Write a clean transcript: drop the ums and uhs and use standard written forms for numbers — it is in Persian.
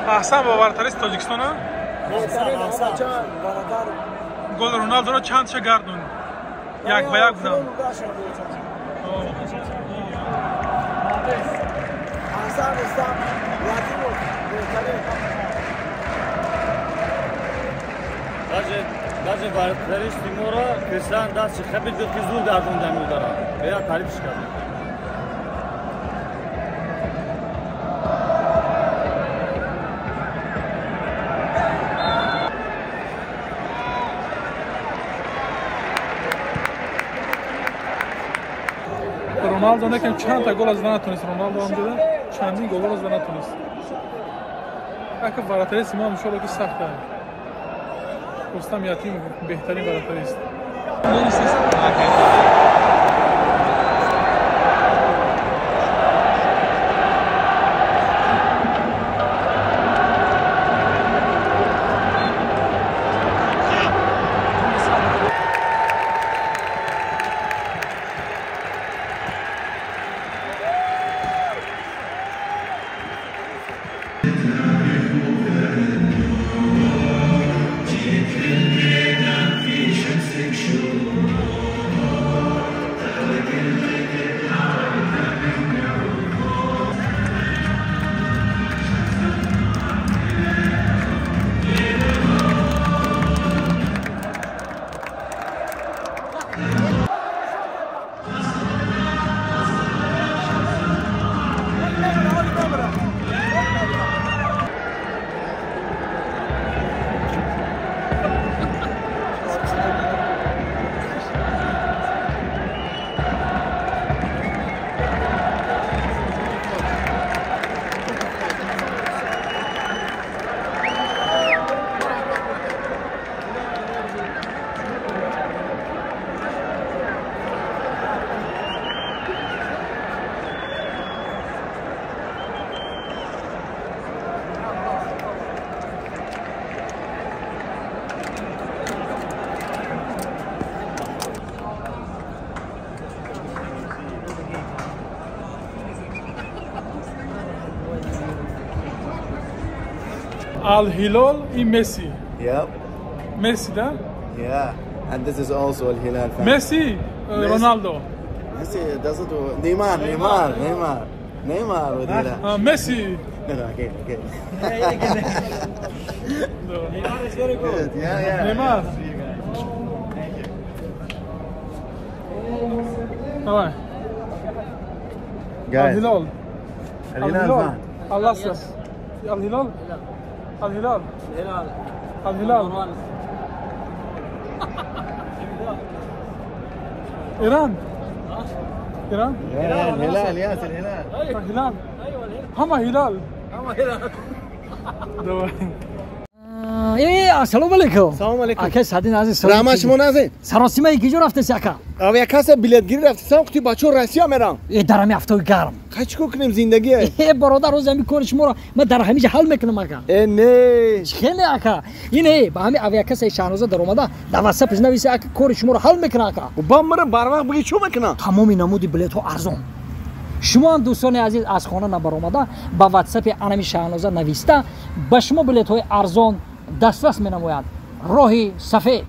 احسن با برتری تاجیکستان گل رونالدو رو چند چه گردون یک به یک بودم даже برتریش تیمورا کسان دست خبید که زور گردون دمیو داره بیا تعریفش کرد رونالدو نکن چند تا گل از دادن نتونست رونالدو هم داده چندین گل از دادن نتونست اگه برتری سیما هم شده که سخته رستم یتیم بهترین برتری است Al Hilal in Messi. Yep. Messi da? Yeah. And this is also Al Hilal fan. Messi, Ronaldo. Messi doesn't do Neymar with Hilal. Messi. No, again. No. Neymar is very good. Yeah. Neymar. Tamam. Al Hilal. Al Hilal fan. Allah siz. Al Hilal. Al Hilal. Al Hilal. İran. İran. Hilal, yes, Al Hilal. Hilal. Ama Hilal. السلام علیکم. سلام علیکم. آکه سادین عزیز سلام. رحمتشون نازه. سراسیمه یکی جور رفته سیاکا. آیا کسی بلیتگیری رفته سام خودی بچه‌ها راسیا میرن. درمی هفته گرم. چیکار کنیم زندگیه؟ برادر روز می کنه شما من در همیشه حل میکنم آقا. نه. خیلی آقا. اینه با همین آیا کسی شانوزه در اومده در واسه نویسی آقا کار شما رو حل میکنه آقا. و با مرا بر وقت بگی چی میکنه؟ تمامی نمودی بلیط ها ارزان. شما دوستان عزیز از خانه نبر اومده با واتساپ انمی شانوزه نویسته با شما بلیط های ارزان دسترس می نماید. راهی سفید